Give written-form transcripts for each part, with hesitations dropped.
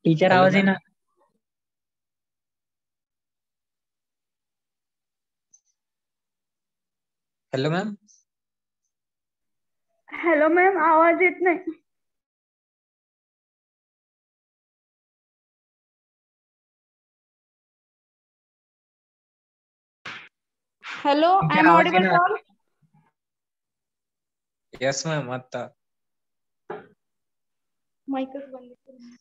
Teacher आवाज आहे ना. Hello ma'am. हेलो मैम, आवाज येत नाही. Hello, I am audible call. Yes ma'am. आता माइकच बंद केलं.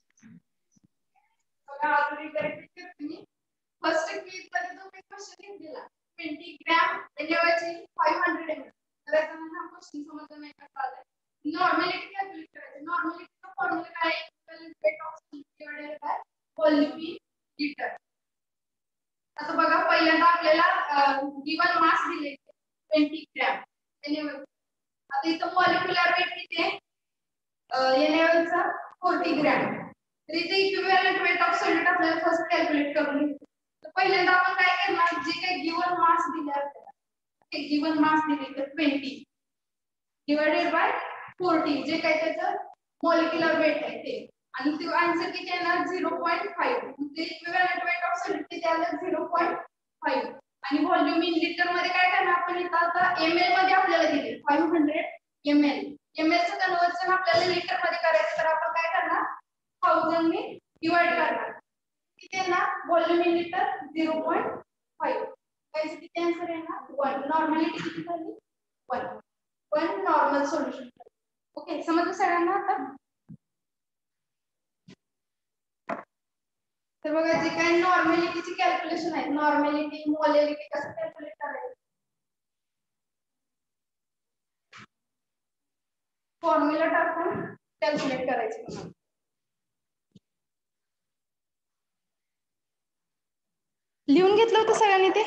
फर्स्ट क्विज मध्ये जो क्वेश्चन दिला 20 ग्रॅम एनएवची 500 ml. तर आता मला क्वेश्चन समजला नाही का आलाय. नॉर्मॅलिटी कॅल्क्युलेट करायची. नॉर्मॅलिटीचा फॉर्म्युला काय आहे? Equivalent weight of solute divided by volume in litre. आता बघा, पहिल्यांदा आपल्याला गिवन मास दिले 20 ग्रॅम एनएवल. आता इथं मॉलिक्युलर वेट किती आहे? एनएवलचा 40 ग्रॅम. तर इथे इक्विव्हॅलेंट वेट ऑफ सॉल्यूट आपल्याला फर्स्ट कॅल्क्युलेट करून घ्यायचं. तर पहिल्यांदा आपण काय करणार, जे काही गिवन मास दिले आपल्याला, ते गिवन मास दिले तर 20 डिवाइडेड बाय 40, जे काही त्याचं मॉलिक्युलर वेट आहे ते, आणि ते आन्सर किती येणार 0.5. म्हणजे इक्विव्हॅलेंट वेट ऑफ सॉल्यूट किती आलं 0.5. आणि व्हॉल्यूम इन लिटर मध्ये काय करणार आपण, इथं आता ml मध्ये आपल्याला दिले 500 ml. ml चं कन्वर्जन आपल्याला लिटर मध्ये करायचं, तर आपण काय करणार 1000 ने डिवाइड करणार. किती येणार व्हॉल्यूम इन लिटर 0.5. त्याचे किती आन्सर येणार 1. नॉर्मॅलिटी किती झाली 1. 1 नॉर्मल सोल्युशन. ओके, समजलं सगळ्यांना आता? तर बघा, जे काही नॉर्मॅलिटीची कॅल्क्युलेशन आहे, नॉर्मॅलिटी मोलॅरिटी कसं कॅल्क्युलेट करायचं, फॉर्म्युला टाकून कॅल्क्युलेट करायचं. लिहून घेतलं होतं सगळ्यांनी ते?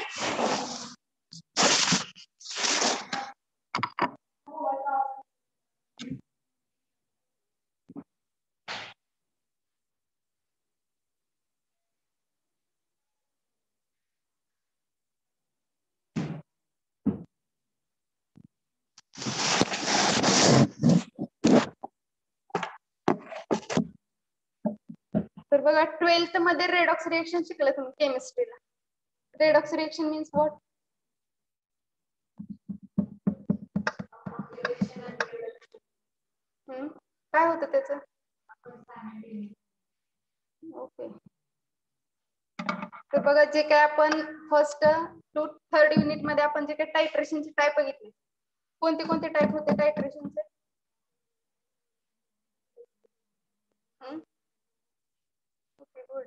तर बघा, 12th मध्ये रेडॉक्स रिएक्शन शिकले तुम्ही केमिस्ट्रीला. Redox reaction means what? काय होतं त्याचं? ओके. तर बघा जे काय आपण फर्स्ट टू थर्ड युनिट मध्ये आपण जे काही टायट्रेशनचे टाईप बघितले, कोणते कोणते टाईप होते टायट्रेशनचे? Okay good.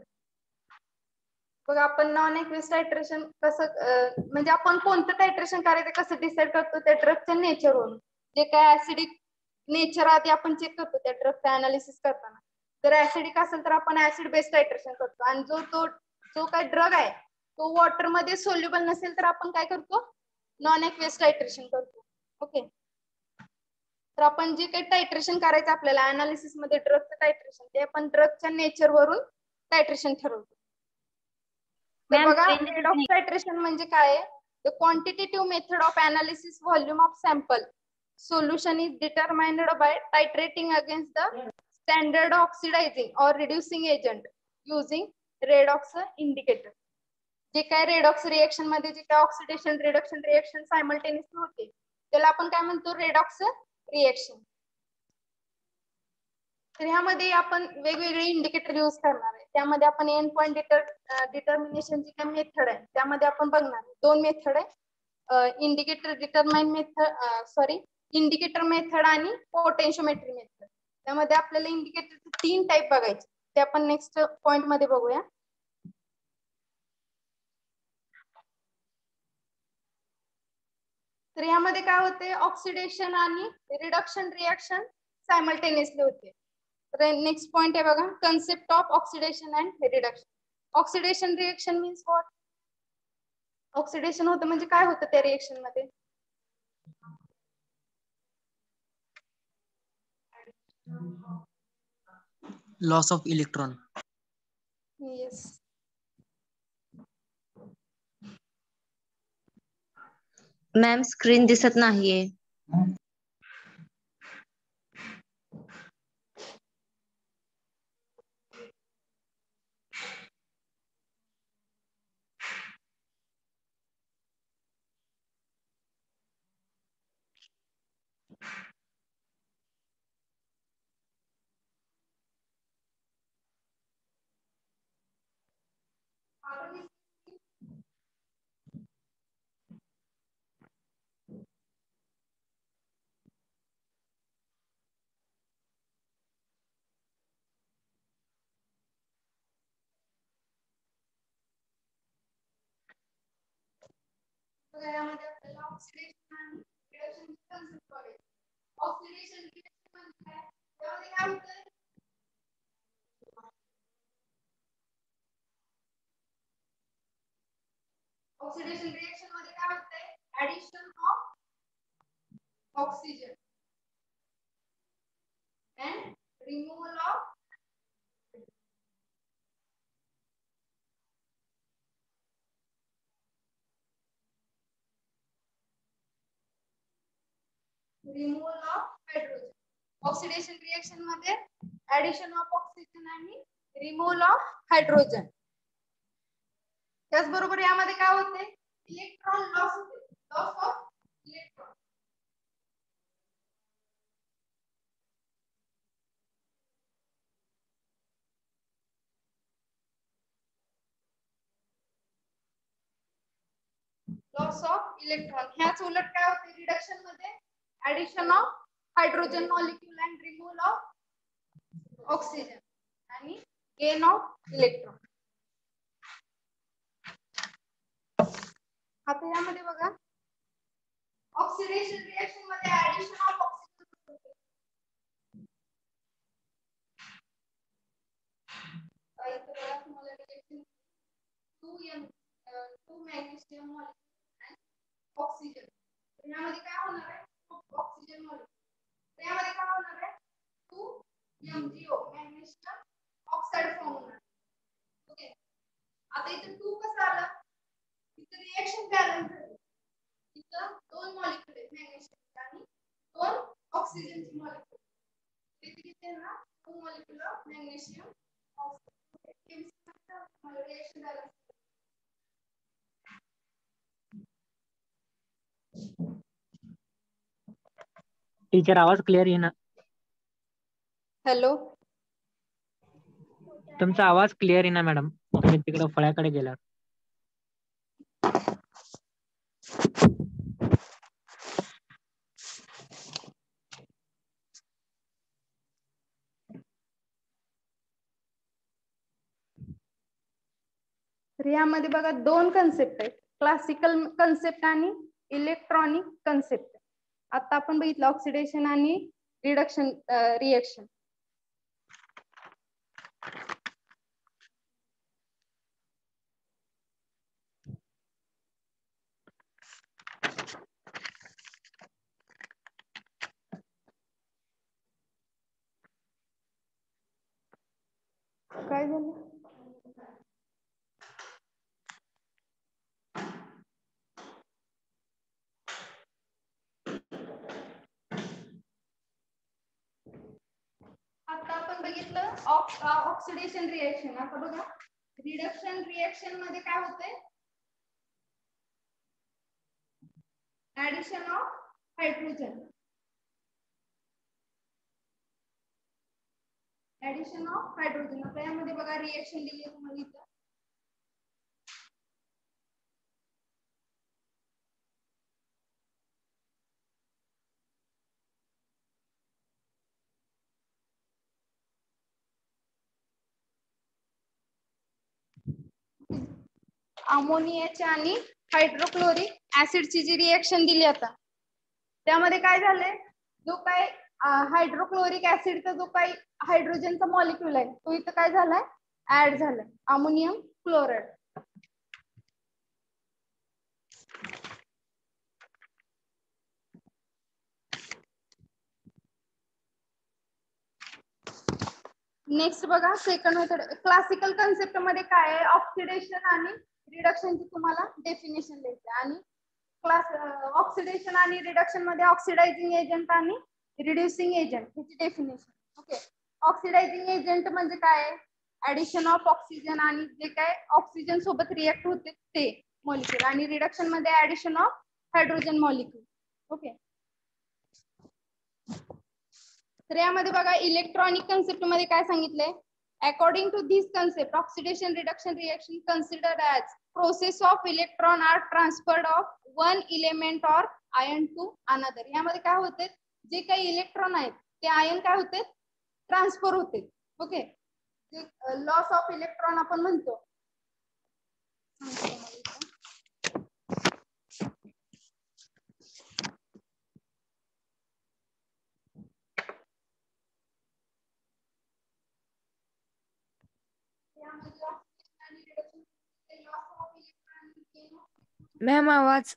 बघा आपण नॉन एक्विस टायट्रेशन कसं म्हणजे आपण कोणतं टायट्रेशन करायचं कसं डिसाईड करतो त्या ड्रगच्या नेचरवरून. जे काय ऍसिडिक नेचर आधी आपण चेक करतो त्या ड्रगचा अनालिसिस करताना. जर ऍसिडिक असेल तर आपण ऍसिड बेस्ड टायट्रेशन करतो आणि जो काय ड्रग आहे तो वॉटर मध्ये सोल्युबल नसेल तर आपण काय करतो? नॉन एक्विस टायट्रेशन करतो. ओके. तर आपण जे काही टायट्रेशन करायचं आपल्याला अनालिसिस मध्ये ड्रगचं टायट्रेशन ते आपण ड्रगच्या नेचर वरून टायट्रेशन ठरवतो. तर बघा रेडॉक्स टायट्रेशन म्हणजे काय आहे? The quantitative method of analysis volume of sample solution is determined by titrating against the standard oxidizing or reducing agent using redox indicator. जे काय रेडॉक्स रिएक्शन मध्ये जे काय ऑक्सिडेशन रिडक्शन रिएक्शन सायमल्टेनियसली होते त्याला आपण काय म्हणतो? Redox reaction. तर ह्यामध्ये आपण वेगवेगळे इंडिकेटर यूज करणार आहे. त्यामध्ये आपण एंड पॉइंट डिटर्मिनेशन जी काय मेथड आहे त्यामध्ये आपण बघणार आहे. दोन मेथड आहे, indicator determine method indicator method आणि पोटेन्शियोमेट्री मेथड. त्यामध्ये आपल्याला इंडिकेटरचे 3 टाईप बघायचे, ते आपण नेक्स्ट पॉइंट मध्ये बघूया. तर यामध्ये काय होते? ऑक्सिडेशन आणि रिडक्शन रिएक्शन सायमल्टेनियसली होते. तर नेक्स्ट पॉइंट आहे बघा, concept of oxidation and reduction. Oxidation reaction means what? Oxidation होतं म्हणजे काय होतं त्या रिएक्शन मध्ये? Loss of electron. Yes. Ma'am screen दिसत नाहीये. यामध्ये आपल्याला ऑक्सिडेशन आणि रिडक्शन कन्सेप्ट बघायचे. ऑक्सिडेशन रिएक्शन म्हणजे काय? त्यामध्ये काय होतं? ऑक्सिडेशन रिएक्शन मध्ये काय होतंय? Addition of oxygen and removal of hydrogen. Oxidation reaction मध्ये ऍडिशन ऑफ ऑक्सिजन आणि रिमूव्हल ऑफ हायड्रोजन. त्याचबरोबर यामध्ये काय होते? इलेक्ट्रॉन लॉस होते. Loss of electron. Loss of electron. ह्याच उलट काय होते रिडक्शन मध्ये? Addition of hydrogen molecule and removal of oxygen आणि गेन ऑफ इलेक्ट्रॉन. आता यामध्ये बघा ऑक्सिडेशन रिएक्शन मध्ये ऍडिशन ऑफ ऑक्सिजन होते. इथे बघा तुम्हाला रिएक्शन 2 मॅग्नेशियम मॉलिक्यूल आणि ऑक्सिजन. यामध्ये काय होणार आहे? Oxygen molecule. यामध्ये काय होणार आहे? 2 MgO मॅग्नेशियम ऑक्साइड फॉर्म होणार. ओके. आता इथे 2 कसं आलं? इथे रिएक्शन बॅलन्स झाली. इथं 2 मॉलिक्यूल आहेत मॅग्नेशियमचे आणि 2 ऑक्सिजनचे मॉलिक्यूल. इथे किती आहे ना? 2 molecule of magnesium oxide. Reaction balance. Teacher आवाज क्लिअर येईना. हॅलो. तुमचा आवाज क्लिअर येईना मॅडम, तुम्ही तिकडे फळ्याकडे गेला. तर यामध्ये बघा दोन कन्सेप्ट आहेत, क्लासिकल कन्सेप्ट आणि इलेक्ट्रॉनिक कन्सेप्ट. आता आपण बघितलं ऑक्सिडेशन आणि रिडक्शन रिएक्शन. काय झालं? आता आपण बघितलं ऑक्सिडेशन रिएक्शन. आता बघा रिडक्शन रिएक्शन मध्ये काय होते, addition of hydrogen. Addition of hydrogen. आता यामध्ये बघा रिएक्शन दिली आहे तुम्हाला इथं. अमोनियाची आणि हायड्रोक्लोरिक ऍसिडची जी रिएक्शन दिली आता, त्यामध्ये काय झालंय, जो काय हायड्रोक्लोरिक ऍसिडचा जो काही हायड्रोजनचा मॉलिक्यूल आहे तो इथं काय झालाय, ऍड झालाय, अमोनियम क्लोराइड. नेक्स्ट बघा सेकंड मेथड. क्लासिकल कन्सेप्ट मध्ये काय आहे, ऑक्सिडेशन आणि रिडक्शनची तुम्हाला डेफिनेशन द्यायची. आणि ऑक्सिडेशन आणि रिडक्शन मध्ये ऑक्सिडायझिंग एजंट आणि रिड्युसिंग एजंट ह्याची डेफिनेशन. ओके. ऑक्सिडायझिंग एजंट म्हणजे काय, ऍडिशन ऑफ ऑक्सिजन आणि जे काय ऑक्सिजन सोबत रिएक्ट होते ते मॉलिक्यूल. आणि रिडक्शन मध्ये addition of hydrogen molecule. Okay. तर यामध्ये बघा इलेक्ट्रॉनिक कन्सेप्ट मध्ये काय सांगितलंय, according to this concept oxidation reduction reaction considered as process of electron are transferred of one element or ion to another. यामध्ये काय होते, जे काही इलेक्ट्रॉन आहेत ते आयन काय होते, ट्रान्सफर होते. ओके. लॉस ऑफ इलेक्ट्रॉन आपण म्हणतो. मॅम आवाज.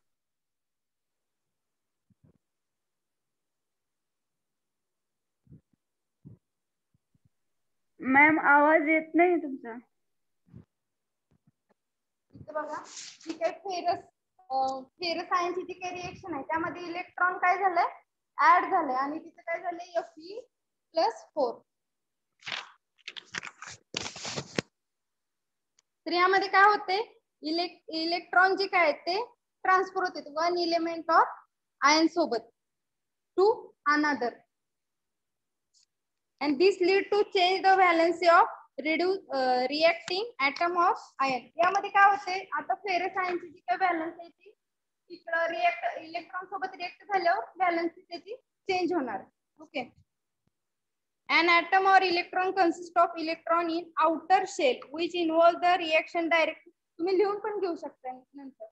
मॅम आवाज येत नाही तुमचा. इथे बघा जी काही फेरस आयनची जी काही रिएक्शन आहे त्यामध्ये इलेक्ट्रॉन काय झालंय, ऍड झालंय. आणि तिथे काय झालंय, Fe+4. तर यामध्ये काय होते, इलेक्ट्रॉन जे काय ते ट्रान्सफर होते वन इलेमेंट ऑफ आयन सोबत to another. and this lead to change the valency of reacting atom of ion. यामध्ये काय होते, आता फेरस आयनची जी काही व्हॅलेन्सी आहे ती इकडे इलेक्ट्रॉन सोबत रिएक्ट झाल्यावर व्हॅलेन्सी त्याची चेंज होणार. Okay. An atom or electron consists of electron in outer shell which involve the reaction directly. तुम्ही लिहून पण घेऊ शकता नंतर.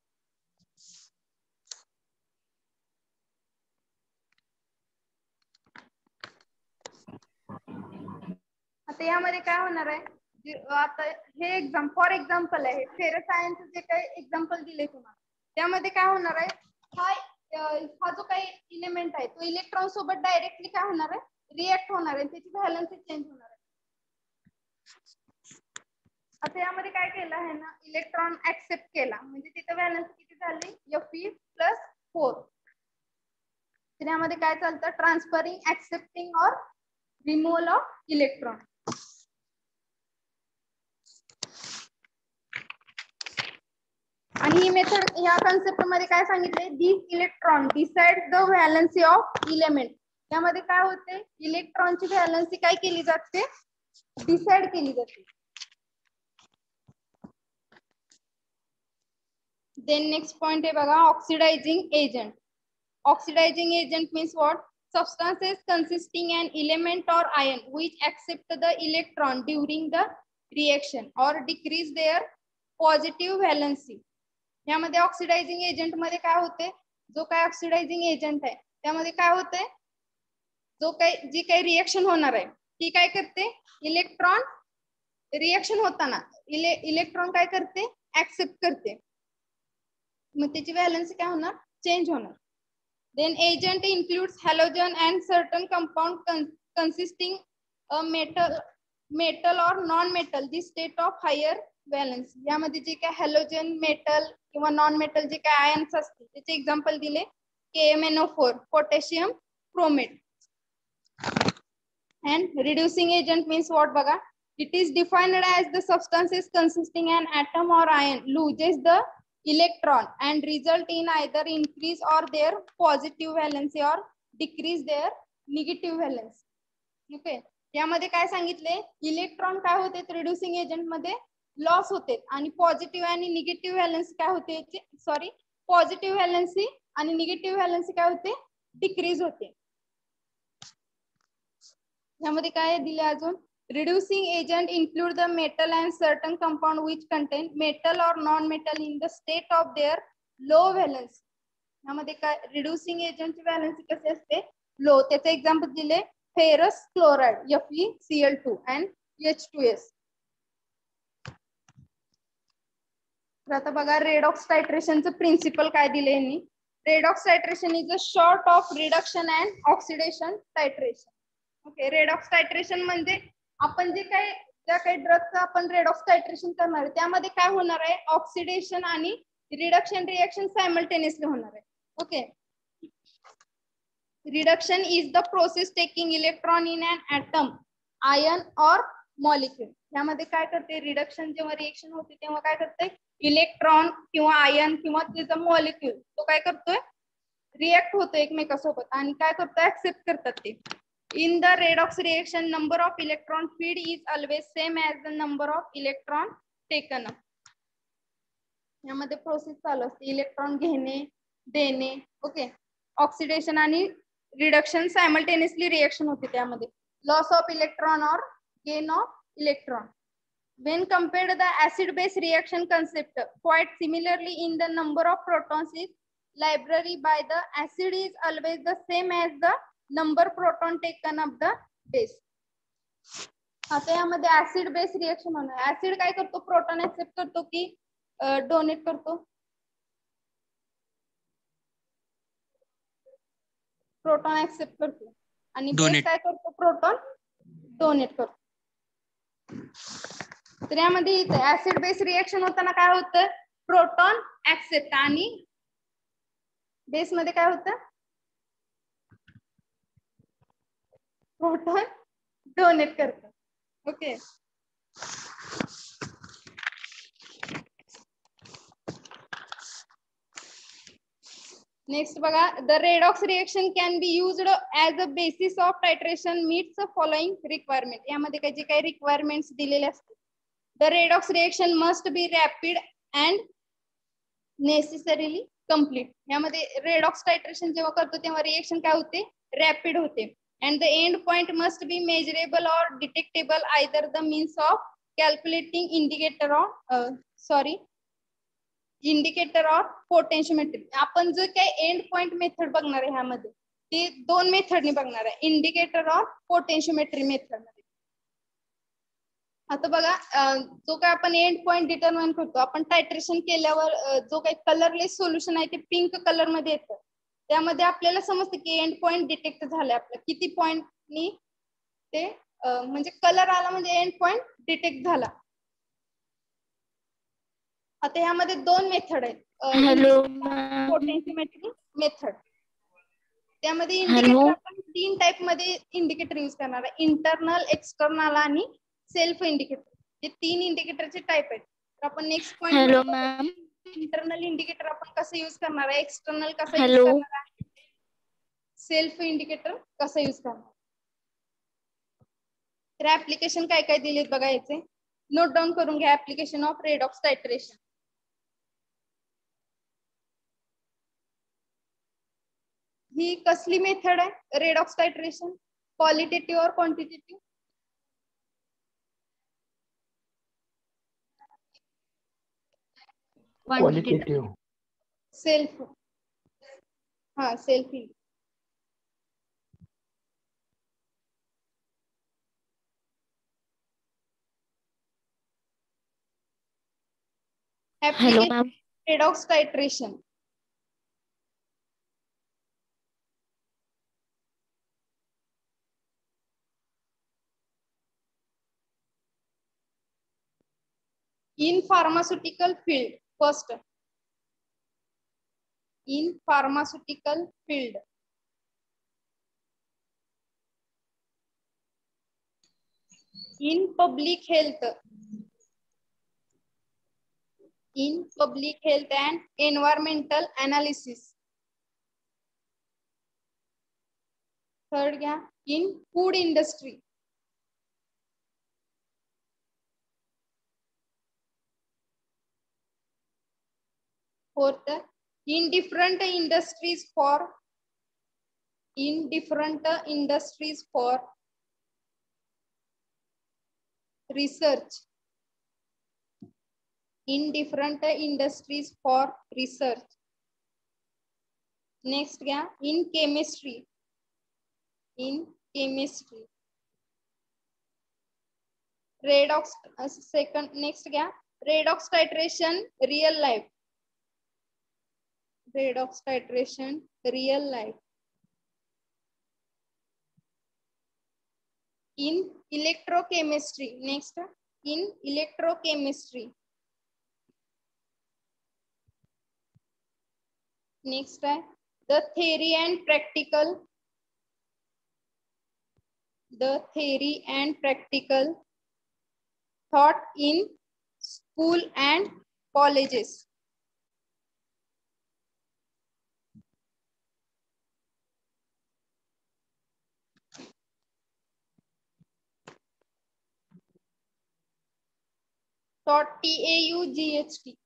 आता यामध्ये काय होणार आहे, आता हे फॉर एक्झाम्पल आहे, फेरस आयनचं जे काही एक्झाम्पल दिले तुम्हाला, त्यामध्ये काय होणार आहे, हा जो काही इलेमेंट आहे तो इलेक्ट्रॉन सोबत डायरेक्टली काय होणार आहे, रिएक्ट होणार आहे, त्याची व्हॅलेन्सी चेंज होणार आहे. आता यामध्ये काय केलं आहे ना, इलेक्ट्रॉन ऍक्सेप्ट केला म्हणजे तिथे व्हॅलेन्सी किती झाली, Fe+4. तर यामध्ये काय चालतं, ट्रान्सफरिंग, ऍक्सेप्टिंग और रिमूव्हल ऑफ इलेक्ट्रॉन. आणि ही मेथड या कन्सेप्ट मध्ये काय सांगितले, this electron decide the valency of element. यामध्ये काय होते, इलेक्ट्रॉनची व्हॅलन्सी काय केली जाते, डिसाइड केली जाते. देन नेक्स्ट पॉइंट आहे बघा, oxidizing agent. Oxidizing agent means what, substances consisting an element or ion which accept the electron during the reaction or decrease their positive valency. यामध्ये ऑक्सिडायझिंग एजंट मध्ये काय होते, जो काय ऑक्सिडायझिंग एजंट आहे त्यामध्ये काय होते, जो काही जी काही रिएक्शन होणार आहे ती काय करते, इलेक्ट्रॉन रिएक्शन होताना इलेक्ट्रॉन काय करते, ऍक्सेप्ट करते, मग त्याची व्हॅलन्सी काय होणार, चेंज होणार. Then agent includes halogen and certain compound consisting a metal or non-metal, the state of higher valence. यामध्ये जे काय हॅलोजन, मेटल किंवा नॉन मेटल जे काय आयन्स असतील त्याचे एक्झाम्पल दिले, KMnO4, potassium chromate. And reducing agent means what बघा, it is defined as the substances consisting an atom or ion loses the electron and result in either increase or their positive valency or decrease their negative valency. Okay, यामध्ये काय सांगितले, electron काय होते reducing agent मध्ये loss होते आणि positive आणि negative valency काय होते, सॉरी पॉझिटिव्ह व्हॅलन्सी आणि निगेटिव्ह व्हॅलन्सी काय होते, डिक्रीज होते. यामध्ये काय दिले अजून, reducing agent include the metal and certain compound which contain metal or non-metal in the state of their low valence. यामध्ये काय reducing agent ची व्हॅलन्सी कशी असते, लो. त्याचे एक्झाम्पल दिले, ferrous chloride FeCl2 and H2S. तर आता बघा रेडॉक्स टायट्रेशनचं प्रिन्सिपल काय दिले यांनी. Redox titration is a short of reduction and oxidation titration. Okay, redox titration म्हणजे आपण जे काही ज्या काही ड्रगचं आपण रेडॉक्स टायट्रेशन करणार आहे त्यामध्ये काय होणार आहे, ऑक्सिडेशन आणि रिडक्शन रिएक्शन सायमल्टेनियसली होणार आहे. Okay, reduction is the process taking electron in an atom, ion or molecule. यामध्ये काय करते, रिडक्शन जेव्हा रिएक्शन होते तेव्हा काय करते, इलेक्ट्रॉन किंवा आयन किंवा त्याचा मॉलिक्यूल तो काय करतोय, रिएक्ट होतो एकमेकासोबत आणि काय करतोय, ऍक्सेप्ट करतात ते. In the redox reaction, number of electron feed is always same as the number of electron taken up. यामध्ये प्रोसेस चालू असते, इलेक्ट्रॉन घेणे देणे. ओके, ऑक्सिडेशन आणि रिडक्शन सायमल्टेनियसली रिएक्शन होते त्यामध्ये. लॉस ऑफ इलेक्ट्रॉन और gain of electron. When compared the acid base reaction concept, quite similarly in the number of protons is library by the acid is always the same as the number proton taken up the base. आता यामध्ये acid base reaction होणार. Acid काय करतो, proton accept करतो की donate करतो, proton accept करतो आणि बेस काय करतो, प्रोटॉन डोनेट करतो. तर यामध्ये ऍसिड बेस रिएक्शन होताना काय होतं, प्रोटॉन ऍक्सेप्ट आणि बेस मध्ये काय होतं, प्रोटॉन डोनेट करतात. ओके, नेक्स्ट बघा, the redox reaction can be used as a basis of titration meets following requirement. यामध्ये काही जे काही रिक्वायरमेंट्स दिलेले असतात. The redox reaction must be rapid and necessarily complete. यामध्ये रेडॉक्स टायट्रेशन जेव्हा करतो तेव्हा रिएक्शन काय होते, रॅपिड होते. And the end point must be measurable or detectable either the means of calculating indicator or potentiometer. आपण जो काही एंड पॉइंट मेथड बघणार आहे ह्यामध्ये ते दोन मेथडने बघणार आहे, इंडिकेटर और पोटेन्शियोमेट्री मेथड मध्ये. आता बघा, जो काय आपण एंड पॉइंट डिटरमाइन करतो, आपण टायट्रेशन केल्यावर जो काही कलरलेस सोल्युशन आहे ते पिंक कलर मध्ये येतं. त्यामध्ये आपल्याला समजतं की एंड पॉइंट डिटेक्ट झाले, आपलं किती पॉइंटनी ते म्हणजे कलर आला म्हणजे एंड पॉइंट डिटेक्ट झाला. आता ह्यामध्ये दोन मेथड आहेत, पोटेन्शियोमेट्री मेथड. त्यामध्ये इंडिकेटर आपण तीन टाइप मध्ये इंडिकेटर यूज करणार आहे, इंटरनल, एक्सटर्नल आणि सेल्फ इंडिकेटर. हे तीन इंडिकेटरचे टाइप आहेत. तर आपण नेक्स्ट पॉइंट इंटरनल इंडिकेटर आपण कसं यूज करणार आहे, एक्सटर्नल कसं यूज करणार आहे, सेल्फ इंडिकेटर कसं यूज करणार. तर ऍप्लिकेशन काय काय दिलेत बघा याचे. नोट डाऊन करून घ्या. Application of redox titration. ही कसली मेथड आहे रेडॉक्स टायट्रेशन. क्वालिटेटिव्ह और क्वांटिटेटिव्ह. क्वालिटेटिव्ह. सेल्फ. हा self. Hello, ma'am. Redox titration. In pharmaceutical field, first. In pharmaceutical field. In public health. In public health and environmental analysis. Third, in food industry. Fourth, in different industries for research. In different industries for research. Next, in chemistry. In chemistry. Redox second. Next, redox titration real life. Redox titration real life. In electrochemistry. Next, in electrochemistry. Next, the theory and practical. The theory and practical taught in school and colleges. Taught TAUGHT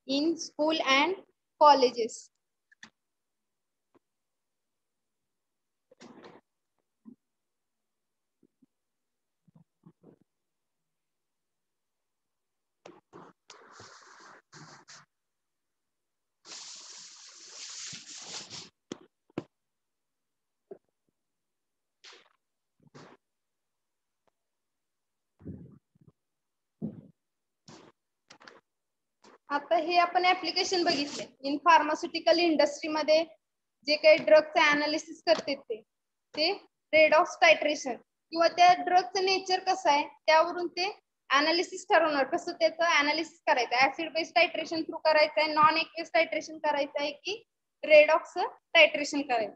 in school and colleges. आता हे आपण application बघितले. In pharmaceutical industry मध्ये जे काही ड्रगचे analysis करते ते redox टायट्रेशन किंवा त्या ड्रगचं नेचर कसं आहे त्यावरून ते अनालिसिस ठरवणार. कसं त्याचं अनालिसिस करायचं. ऍसिड बेस टायट्रेशन थ्रू करायचं आहे, नॉन एक्वेस टायट्रेशन करायचं आहे की रेडॉक्स टायट्रेशन करायचं.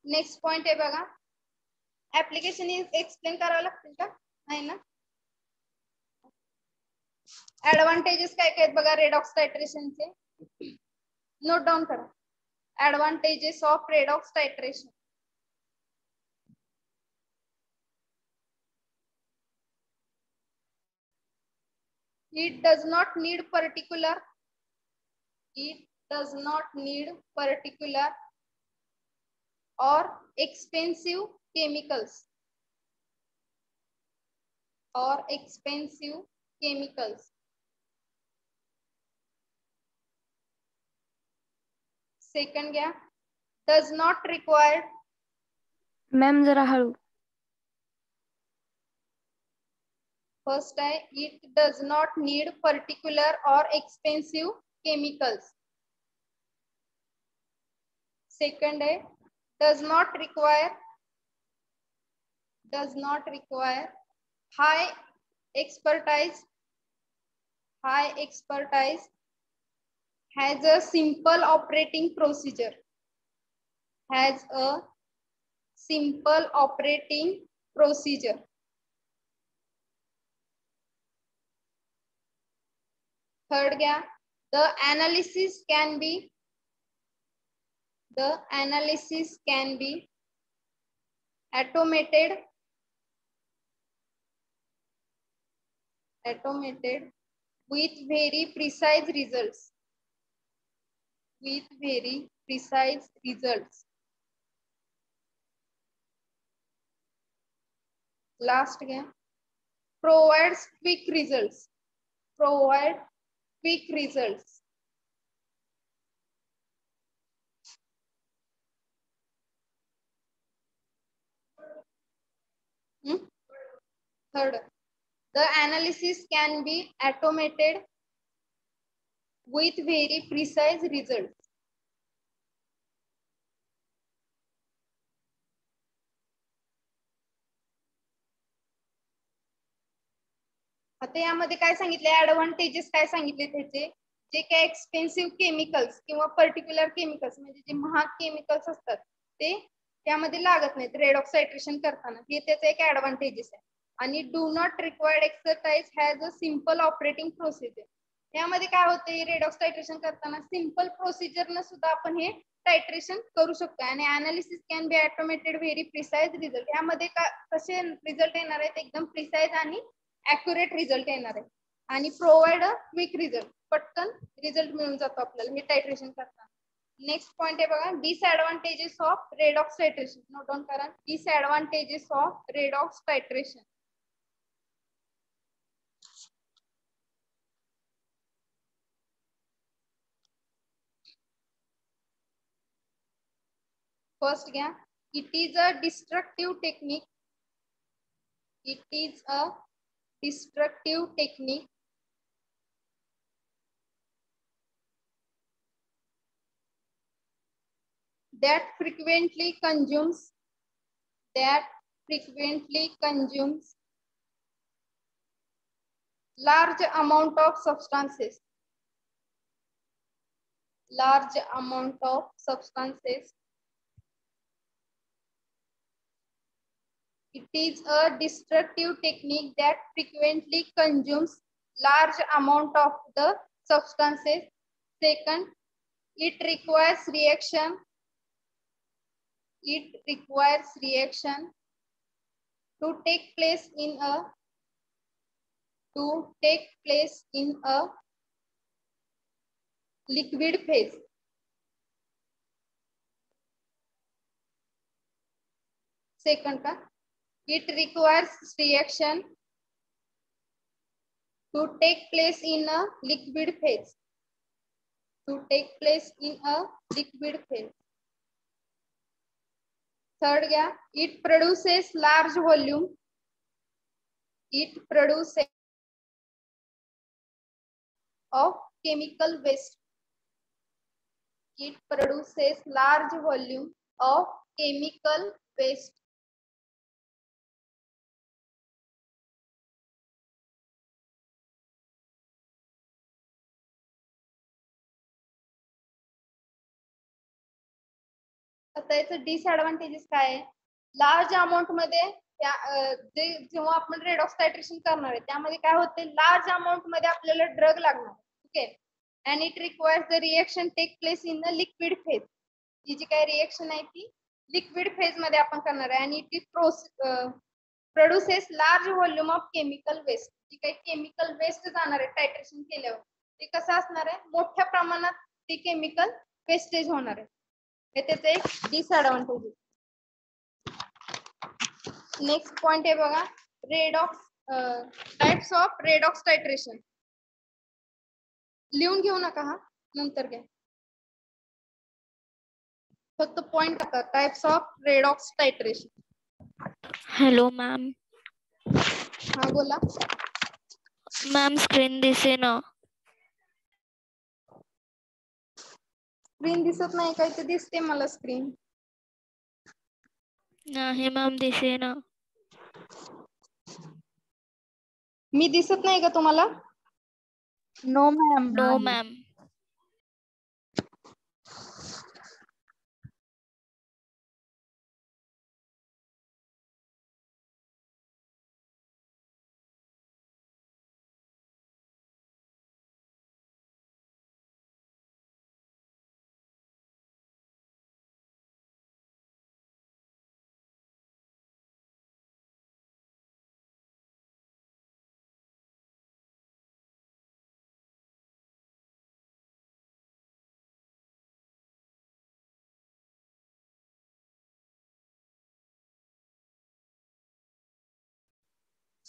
नेक्स्ट पॉइंट आहे बघा. ऍप्लिकेशन एक्सप्लेन करावं लागतील का नाही ना. ऍडव्हान्टेजेस काय काय आहेत बघा रेडॉक्स टायट्रेशनचे. नोट डाऊन करा. Advantages of redox titration. It does not need particular or expensive chemicals. Second, does not require. Ma'am जरा हळू. First, it does not need particular or expensive chemicals. Second, does not require high expertise. Has a simple operating procedure. Third, the analysis can be The analysis can be automated with very precise results. Last again, provides quick results. Third, the analysis can be automated with very precise results. आता यामध्ये काय सांगितले, advantages काय सांगितले त्याचे, जे काय expensive chemicals किंवा पर्टिक्युलर केमिकल्स म्हणजे जे महाग केमिकल्स असतात ते त्यामध्ये लागत नाहीत रेडॉक्स टायट्रेशन करताना, हे त्याचे एक ऍडव्हान्टेजेस आहे. आणि do not required exercise has a simple operating procedure. यामध्ये काय होते, रेडॉक्स टायट्रेशन करताना सिंपल प्रोसिजरनं सुद्धा आपण हे टायट्रेशन करू शकतो. आणि analysis can be automated very precise result. यामध्ये कसे रिझल्ट येणार आहेत, एकदम प्रिसाइज आणि ऍक्युरेट रिझल्ट येणार आहे. आणि प्रोव्हाइड अ क्विक रिझल्ट, पटकन रिझल्ट मिळून जातो आपल्याला हे टायट्रेशन करताना. नेक्स्ट पॉइंट आहे बघा, disadvantages of redox titration. Note down करा, disadvantages of redox titration. First घ्या, it is a destructive technique. That frequently consumes large amount of substances. It is a destructive technique that frequently consumes large amount of the substances. Second, it requires reaction to take place in a liquid phase. Second का, it requires reaction to take place in a liquid phase. Third क्या, it produces large volume of chemical waste. आता याचं disadvantages काय आहे, large amount मध्ये जेव्हा आपण redox टायट्रेशन करणार आहे त्यामध्ये काय होते, लार्ज अमाऊंट मध्ये आपल्याला ड्रग लागणार. Okay, and it requires the reaction take place in the liquid phase. ही जी काय रिएक्शन आहे ती लिक्विड फेज मध्ये आपण करणार आहे. आणि it produces large volume of chemical waste. जी काही केमिकल वेस्ट जाणार आहे टायट्रेशन केल्यावर ते कसं असणार आहे, मोठ्या प्रमाणात ती केमिकल वेस्टेज होणार आहे. हे त्याचं एक डिसएडव्हान्टेज आहे. नेक्स्ट पॉइंट आहे बघा, टाइप्स ऑफ रेडॉक्स टायट्रेशन. लिहून घेऊ नका, हा नंतर घ्या, फक्त पॉइंट टाका. Types of redox titration. Hello ma'am. हा बोला मॅम, स्क्रीन दिसेना. स्क्रीन दिसत नाही काय, ते दिसते मला स्क्रीन. नाही मॅम, दिसेना. मी दिसत नाही का तुम्हाला? No ma'am. No ma'am.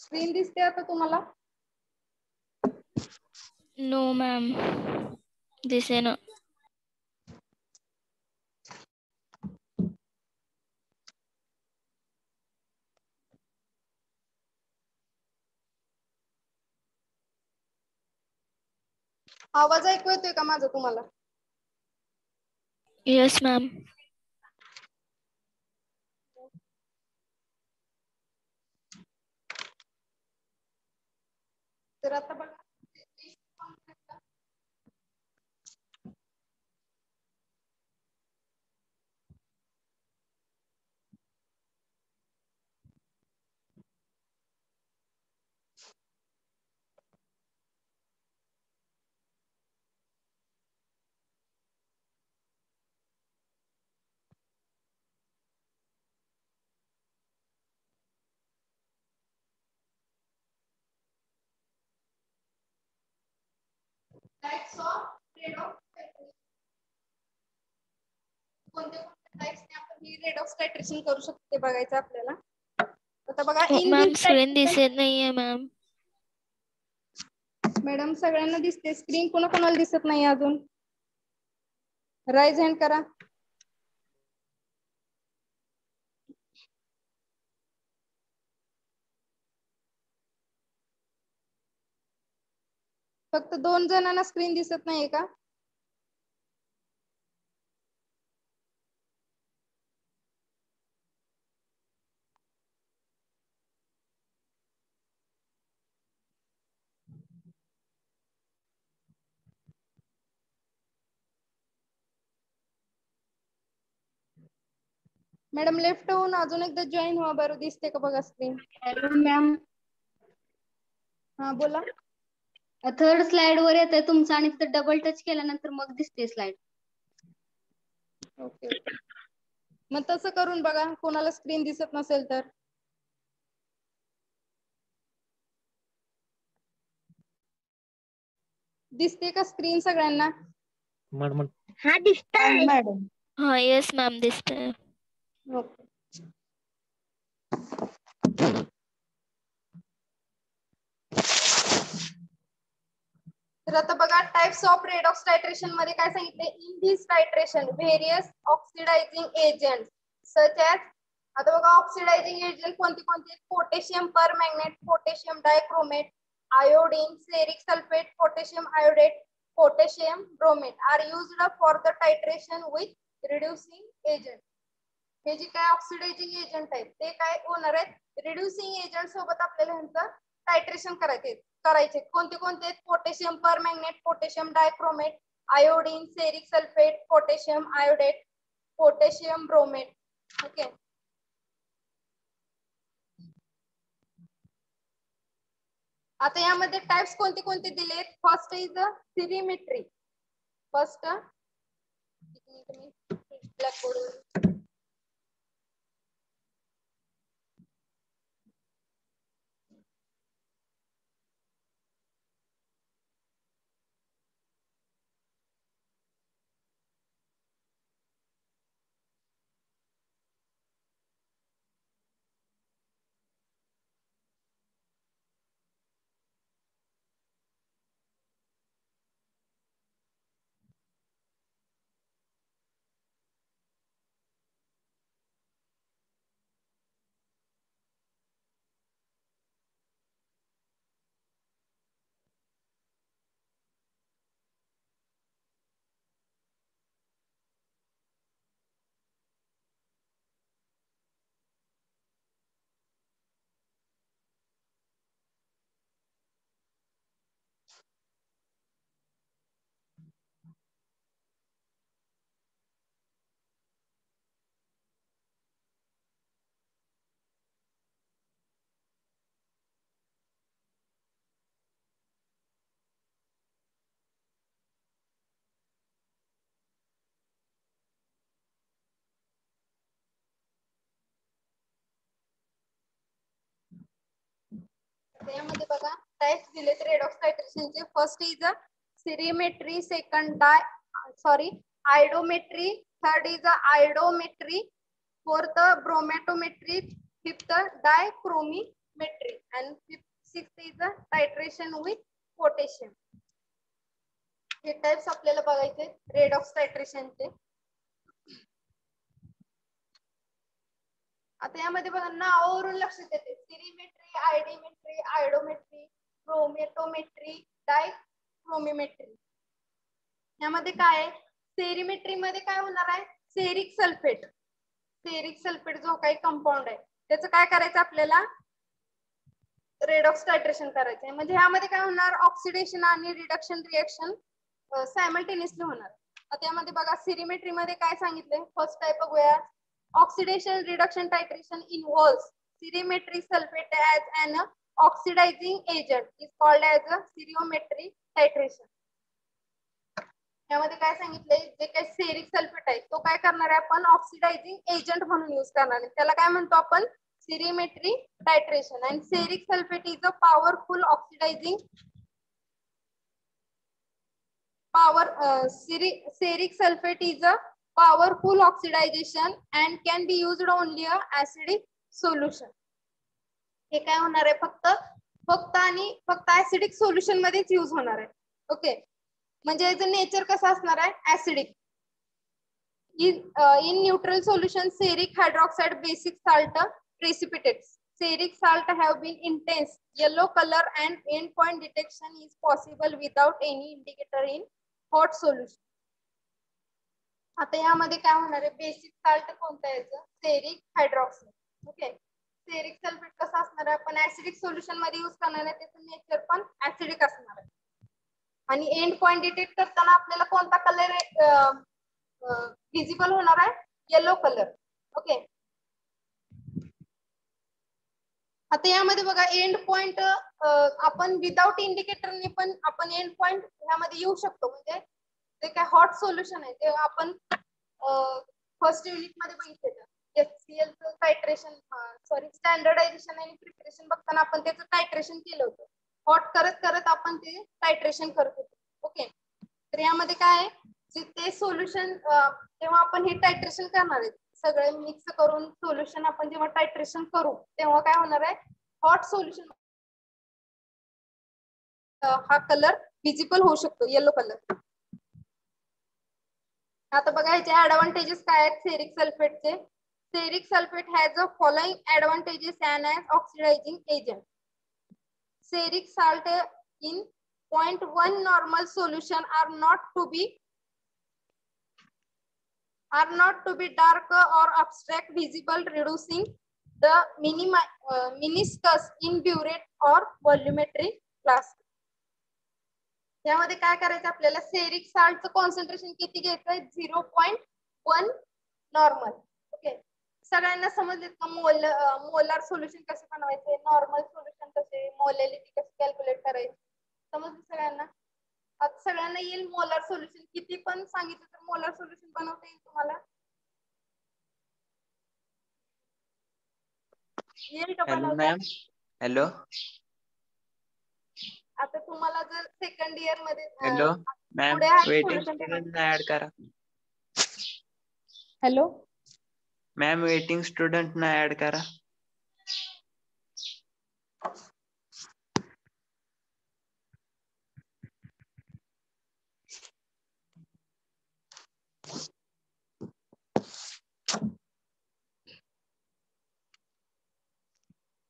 Screen दिसते आता तुम्हाला? नो मॅम दिसेना. आवाज ऐकू येतोय का माझा तुम्हाला? Yes ma'am. तर आता बघा, टाइप्स ऑफ रेडॉक्स टायट्रेशन. कोणत्या कोणत्या टाइप्सने आपण ही रेडॉक्स टायट्रेशन करू शकतो ते बघायचं आपल्याला. आता बघा, इन मॅम दिस स्क्रीन दिसत नाहीये मॅम. मॅडम सगळ्यांना दिसते स्क्रीन, कोणाकोणाला दिसत नाही अजून? राइज हँड करा. फक्त 2 जणांना स्क्रीन दिसत नाहीये का? मॅडम लेफ्ट होऊन अजून एकदा जॉईन व्हा बरं, दिसते का बघा स्क्रीन? Hello ma'am. हा बोला. थर्ड स्लाइड वर येतंय तुमचं आणि तिथं डबल टच केल्यानंतर मग दिसते स्लाइड. ओके. मग तसं करून बघा, कोणाला स्क्रीन दिसत नसेल तर. दिसते का स्क्रीन सगळ्यांना? मॅडम हा दिसतंय मॅडम. हा येस मॅम दिसतंय. ओके. तर आता बघा, टाइप्स ऑफ रेडॉक्स टायट्रेशन मध्ये काय सांगितले? In this titration various oxidizing agent such as, आता बघा ऑक्सिडायझिंग एजंट कोणते कोणते? Potassium permanganate, potassium dichromate, iodine, ceric sulphate, potassium iodate, potassium bromate are used for the titration with reducing agent. हे जे काय ऑक्सिडायझिंग एजंट आहेत ते काय होणार आहेत? रिड्युसिंग एजंट सोबत आपल्याला ह्यांचं टायट्रेशन करायचे. कोणते कोणते आहेत? Potassium permanganate, potassium dichromate, iodine, ceric sulphate, potassium iodate, potassium bromate. Okay. आता यामध्ये टाइप्स कोणते कोणते दिलेत? First is cerimetry. First blackboard यामध्ये बघा टाइप्स दिलेत रेडॉक्स टायट्रेशनचे. First is cerimetry, second iodimetry, third is iodometry, fourth bromatometry, fifth dichromimetry. sterimetry, and sixth is the titration with potassium. हे टाइप्स आपल्याला बघायचे रेडॉक्स टायट्रेशनचे. आता यामध्ये बघा नावावरून लक्षात येते सिरिमेट्री, आयडिमेट्री, आयडोमेट्री, क्रोमॅटोमेट्री, डायक्रोमेट्री. यामध्ये काय आहे, सेरिमेट्री मध्ये काय होणार आहे, सेरिक सल्फेट. सेरिक सल्फेट जो काही कंपाऊंड आहे त्याचं काय करायचं आपल्याला, रेडॉक्स टायट्रेशन करायचं आहे. म्हणजे ह्यामध्ये काय होणार, ऑक्सिडेशन आणि रिडक्शन रिएक्शन सायमल्टेनियसली होणार. आता यामध्ये बघा सिरिमेट्री मध्ये काय सांगितलंय, फर्स्ट टाइप बघूया. Oxidation reduction titration involves cerimetry sulphate as an oxidizing agent is called as a cerimetry titration. यामध्ये काय सांगितलंय, जे काही सेरिक सल्फेट आहे तो काय करणार आहे आपण ऑक्सिडायझिंग एजंट म्हणून यूज करणार आहे. त्याला काय म्हणतो आपण, cerimetry titration. And ceric sulphate is a powerful oxidizing seric sulfate is a powerful oxidization and can be used only a acidic solution. हे काय होणार आहे, फक्त ऍसिडिक सोल्युशन मध्येच यूज होणार आहे. ओके, म्हणजे याचं नेचर कसं असणार आहे, acidic. in neutral solution seric hydroxide basic salt precipitates. Seric salt have been intense yellow color and endpoint detection is possible without any indicator in hot solution. आता यामध्ये काय होणार आहे, बेसिक साल्ट कोणतं आहे, ceric hydroxide. Okay, ceric sulphate कसं असणार आहे, आपण ऍसिडिक सोल्युशन मध्ये यूज करणार आहे, त्याचं नेचर पण ऍसिडिक असणार आहे. आणि एंड पॉइंट डिटेक्ट करताना आपल्याला कोणता कलर विजिबल होणार आहे, येलो कलर. ओके, आता यामध्ये बघा एंड पॉइंट आपण विदाउट इंडिकेटरने पण आपण एंड पॉइंट ह्यामध्ये येऊ शकतो. म्हणजे जे काय हॉट सोल्युशन आहे ते आपण फर्स्ट युनिट मध्ये बघितलं, HCl चं टायट्रेशन स्टँडर्डायझेशन आणि प्रिपरेशन बघताना आपण त्याचं टायट्रेशन केलं होतं. हॉट करत करत आपण ते टायट्रेशन करत होतो. ओके, तर यामध्ये काय आहे, ते सोल्युशन जेव्हा आपण हे टायट्रेशन करणार आहे, सगळे मिक्स करून सोल्युशन आपण जेव्हा टायट्रेशन करू तेव्हा काय होणार आहे, हॉट सोल्युशन हा कलर विजिबल होऊ शकतो, येलो कलर. आता बघा याचे ऍडव्हान्टेजेस काय आहेत सेरिक सल्फेटचे. Ceric sulphate has a following advantages and as oxidizing agent. Ceric salt in 0.1 normal solution are not to be dark or abstract visible, reducing the meniscus in burette or volumetric class. यामध्ये काय करायचं आपल्याला, ceric साल्टचं concentration किती घ्यायचं, 0.1 normal. Okay, सगळ्यांना समजलेत का molar solution कसे बनवायचे, नॉर्मल सोल्युशन कसे, मोलॅलिटी कशी कॅल्क्युलेट करायची, समजलं सगळ्यांना. आता सगळ्यांना येईल मोलार सोल्युशन, किती पण सांगितलं तर मोलार सोल्युशन बनवता येईल तुम्हाला, येईल का हॅलो बनवता. मॅम. हॅलो आता तुम्हाला जर सेकंड इयर मध्ये हॅलो मॅम, पुढे आहे वेटिंग सोल्युशन. स्टुडंट ऍड करा. हॅलो मॅम, वेटिंग स्टुडंट ना ऍड करा.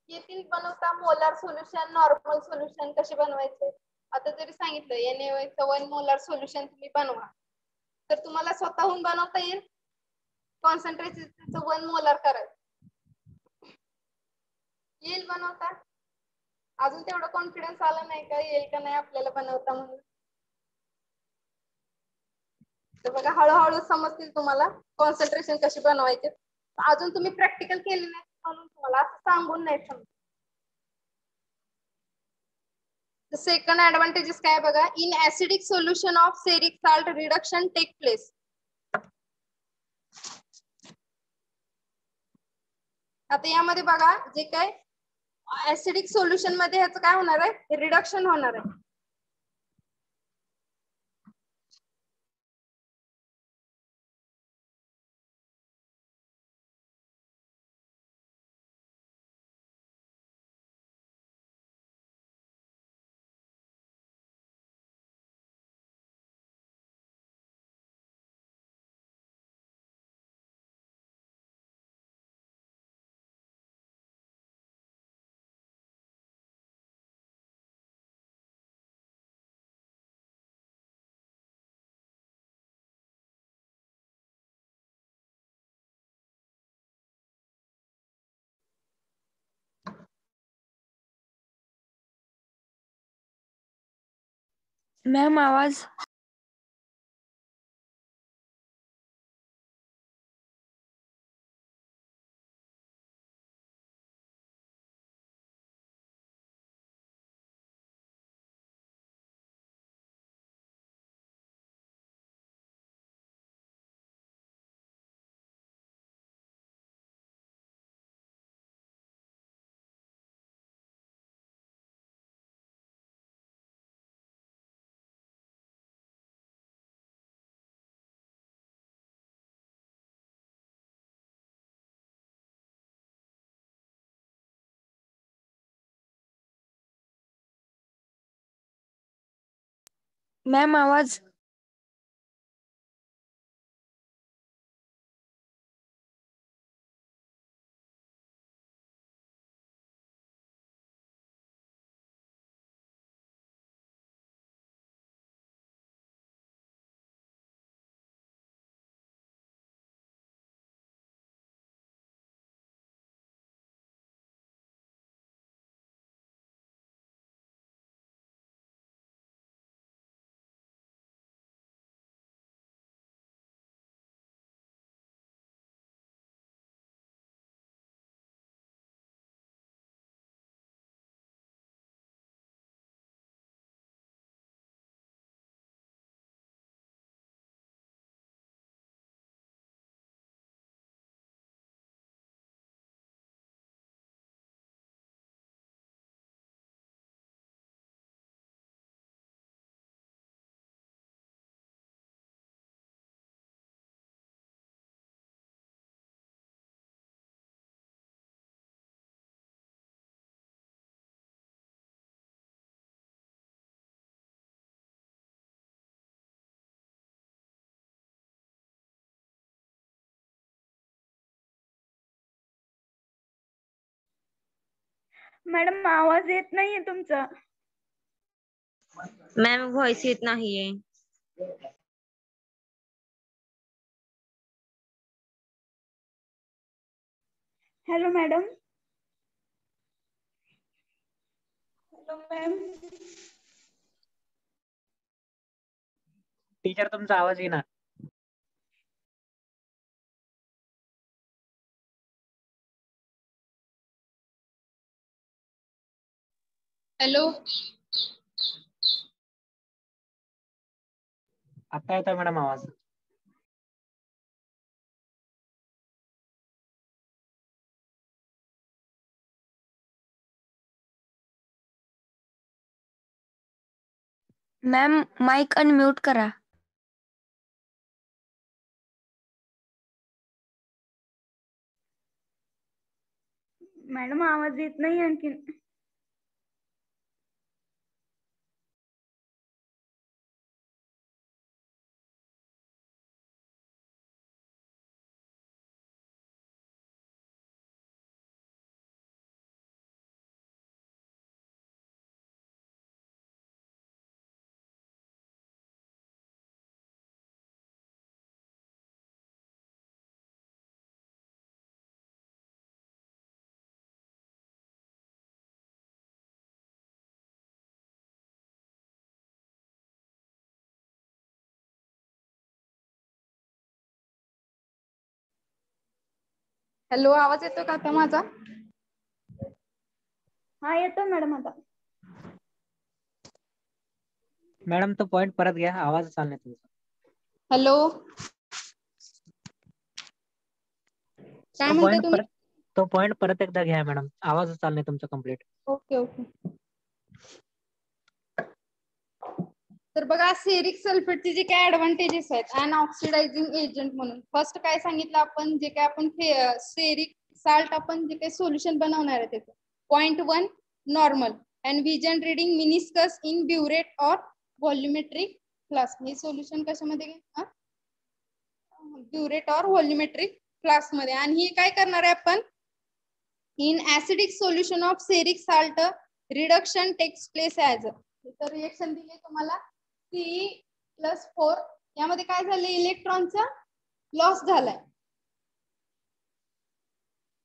येथील बनवता मोलार सोल्युशन, नॉर्मल सोल्युशन कसे बनवायचे. आता जरी सांगितलं NaOH 1 मोलार सोल्युशन तुम्ही बनवा, तर तुम्हाला स्वतःहून बनवता येईल. कॉन्सन्ट्रेशन 1 मोलार करायचं येईल बनवता. अजून तेवढं कॉन्फिडन्स आला नाही का येईल का नाही आपल्याला बनवता म्हणून. तर बघा हळूहळू समजतील तुम्हाला कॉन्सन्ट्रेशन कशी बनवायचे. अजून तुम्ही प्रॅक्टिकल केले नाही म्हणून तुम्हाला असं सांगून नाही समजत. सेकंड ऍडव्हान्टेजेस काय बघा, in acidic solution of ceric salt reduction take place. आता यामध्ये बघा जे काय ऍसिडिक सोल्युशन मध्ये ह्याचं काय होणार आहे, रिडक्शन होणार आहे. मॅम आवाज मॅम आवाज मॅडम आवाज येत नाहीये तुमचा. मॅम व्हॉइस येत नाहीये. Hello madam. Hello ma'am. Teacher तुमचा आवाज येईना. हॅलो. आता येतोय मॅडम आवाज. मॅम माईक अनम्यूट करा. मॅडम आवाज येत नाही आणखीन. हॅलो, आवाज येतो का आता माझा? हा येतो मॅडम आता. मॅडम तो पॉइंट परत घ्या, आवाज चालू नाही तुमचा. हॅलो. काय म्हणताय तुम्ही? तो पॉइंट परत एकदा घ्या मॅडम, आवाज चालू नाही तुमचा कम्प्लीट. Okay okay. तर बघा, सेरिक सल्फेटचे जे काय ऍडव्हान्टेजेस आहेत अन ऑक्सिडायझिंग एजंट म्हणून. फर्स्ट काय सांगितलं आपण, जे काय आपण सेरिक साल्ट आपण जे काही सोल्युशन बनवणार आहे त्याचं. Point 1 normal and vision reading meniscus in burette और व्हॉल्युमेट्रिक फ्लास्क. हे सोल्युशन कशामध्ये ब्युरेट और व्हॉल्युमेट्रिक फ्लास्क मध्ये. आणि हे काय करणार आहे आपण, in acidic solution of ceric salt reduction takes place as. तर रिएक्शन दिले तुम्हाला Ce+4. यामध्ये काय झालं, इलेक्ट्रॉनचा लॉस झालाय.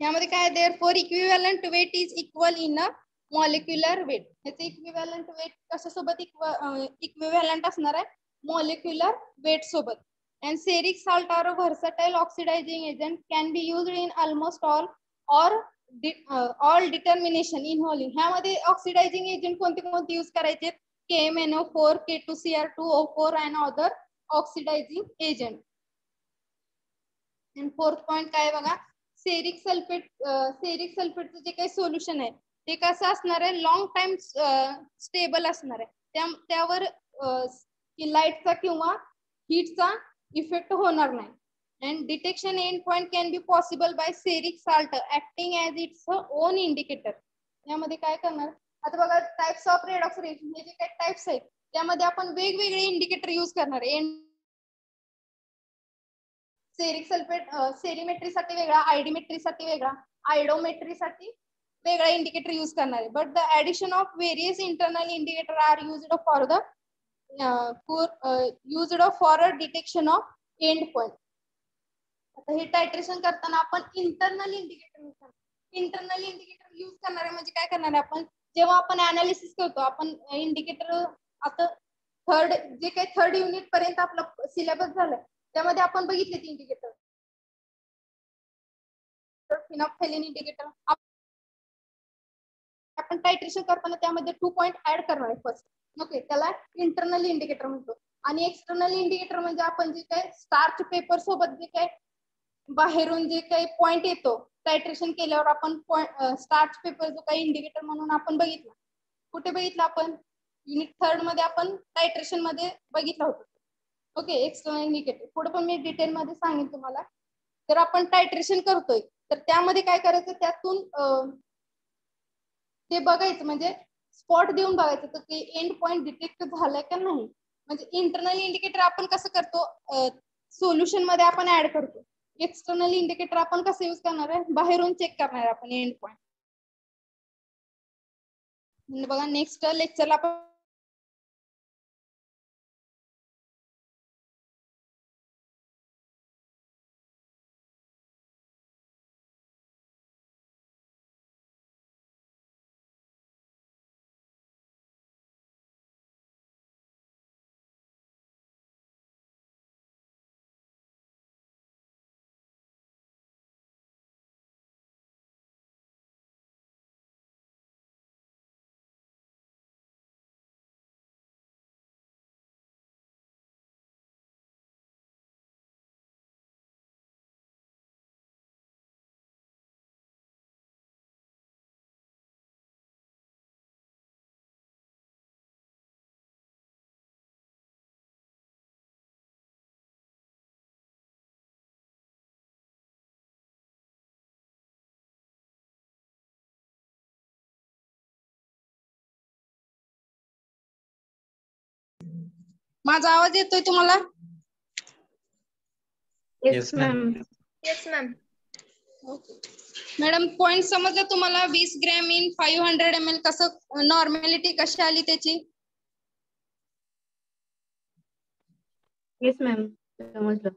यामध्ये काय, therefore equivalent weight is equal in a molecular weight. ह्याचे इक्विव्हॅलंट वेट कशासोबत इक्विव्हॅलंट असणार आहे? मॉलिक्युलर वेट सोबत. And steric salt are a versatile oxidizing agent, can be used in almost all or all determination in hauling. ह्यामध्ये oxidising agent कोणते कोणते use करायचे? KMNO4, K2Cr2O4 and other oxidizing agent. And fourth point काय बघा, ceric सल्फेटचं जे काही solution आहे ते कसं असणार आहे? लॉंग टाइम स्टेबल असणार आहे. त्यावर लाईटचा किंवा हीटचा इफेक्ट होणार नाही. And detection end point can be possible by ceric salt acting as its own indicator. यामध्ये काय करणार? आता बघा, टाइप्स ऑफ रेडॉक्स रिएक्शन, हे जे काही टाइप्स आहेत त्यामध्ये आपण वेगवेगळे इंडिकेटर यूज करणार आहे. सेरिक सल्फेट सेरिमेट्रीसाठी वेगळा, आयडीमेट्रीसाठी वेगळा, आयडोमेट्रीसाठी वेगळा इंडिकेटर यूज करणार आहे. But the addition of various internal indicator are used for a detection of end point. आता हे टायट्रेशन करताना आपण इंटरनल इंडिकेटर यूज करणार. इंटरनल इंडिकेटर यूज करणार आहे म्हणजे काय करणार आहे आपण? जेव्हा आपण अनालिसिस करतो, आपण इंडिकेटर आता थर्ड युनिट पर्यंत आपलं सिलेबस झालं त्यामध्ये आपण बघितले ते इंडिकेटर, फिनॉल्फथालीन इंडिकेटर. आपण टायट्रेशन करताना त्यामध्ये 2 पॉइंट ऍड करणार आहे फर्स्ट. ओके, त्याला इंटरनल इंडिकेटर म्हणतो. आणि एक्सटर्नल इंडिकेटर म्हणजे आपण जे काही स्टार्च पेपर सोबत जे काही बाहेरून जे काही पॉइंट येतो टायट्रेशन केल्यावर, आपण स्टार्च पेपर जो काही इंडिकेटर म्हणून आपण बघितला. कुठे बघितला आपण? युनिट 3 मध्ये आपण टायट्रेशन मध्ये बघितलं होतं. ओके, एक्सटर्नल इंडिकेटर पुढे पण मी डिटेल मध्ये सांगेन तुम्हाला. जर आपण टायट्रेशन करतोय तर त्यामध्ये काय करायचं? त्यातून ते बघायचं, म्हणजे स्पॉट देऊन बघायचं तर ते एंड पॉइंट डिटेक्ट झालंय का नाही. म्हणजे इंटरनल इंडिकेटर आपण कसं करतो? सोल्युशन मध्ये आपण ऍड करतो. एक्सटर्नल इंडिकेटर आपण कसं यूज करणार आहे? बाहेरून चेक करणार आहे आपण एंड पॉइंट. बघा, नेक्स्ट लेक्चरला आपण माझा आवाज येतोय तुम्हाला? Yes ma'am. Yes ma'am. Madam, point समजलं तुम्हाला? 20 ग्रॅम इन 500 ml कसं नॉर्मॅलिटी कशी आली त्याची? येस मॅम, समजलं.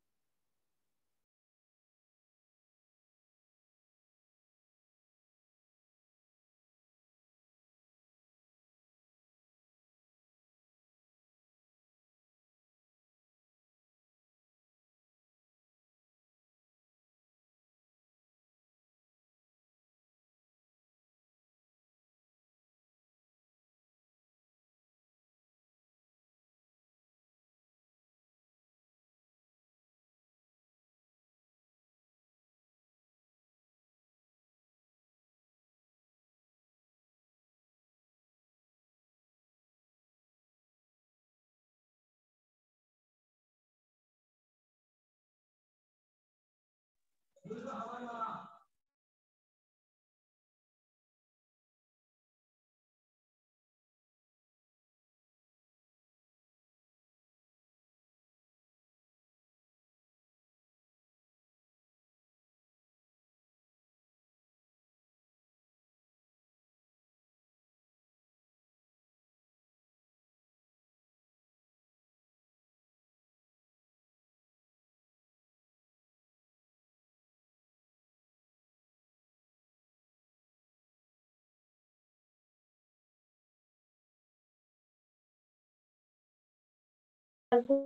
हॅलो,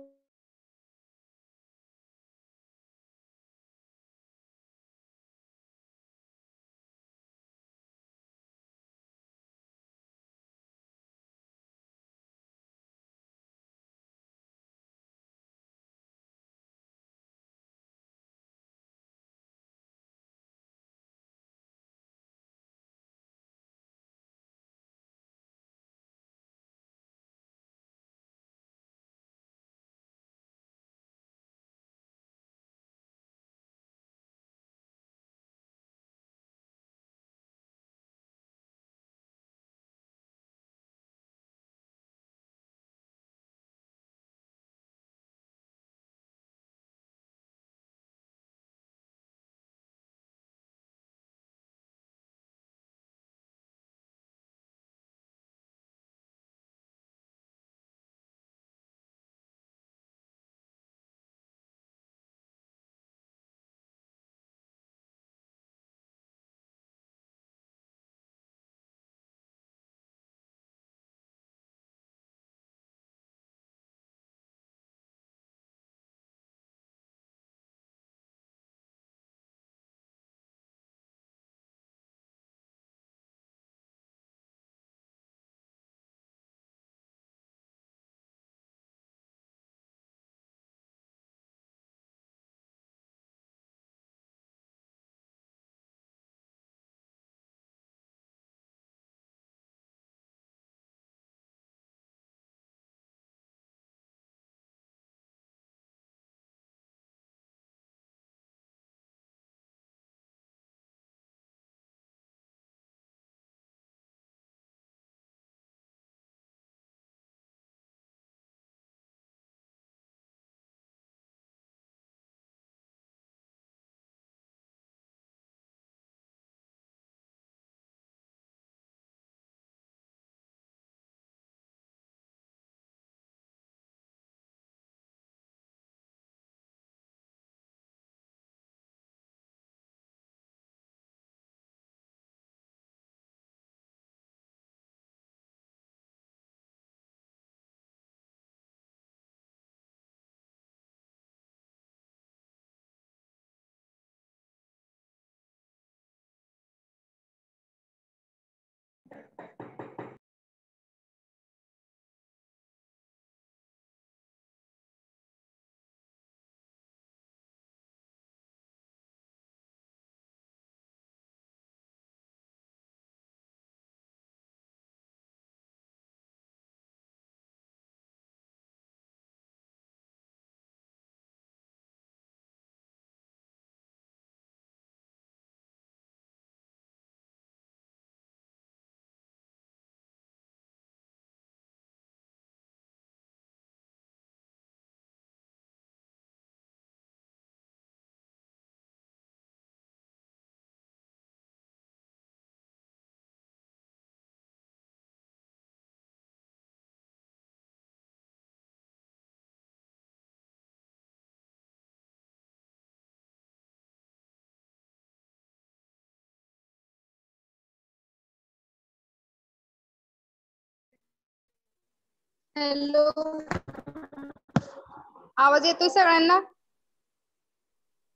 आवाज येतोय सगळ्यांना?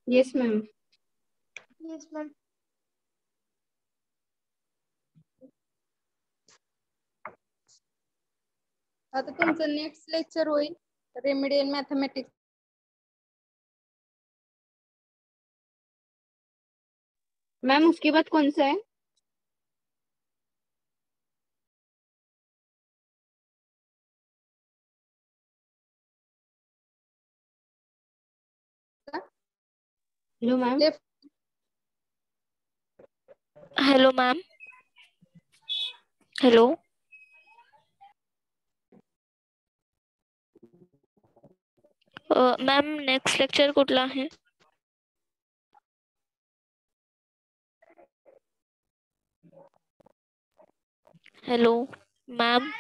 Yes ma'am. Yes ma'am. आता तुमचं नेक्स्ट लेक्चर होईल रेमेडियल मॅथमेटिक्स. मैम उसके बाद कौन सा है? Hello ma'am. Hello ma'am. Hello. Ma'am next lecture कुठला आहे? Hello ma'am.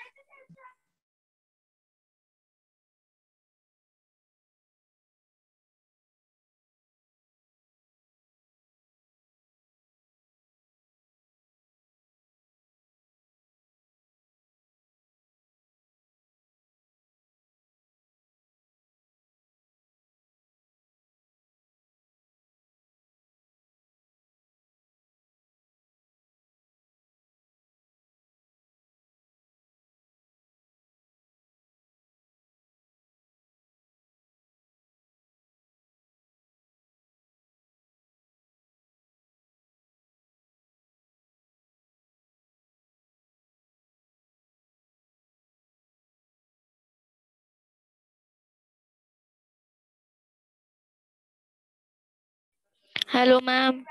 Hello ma'am.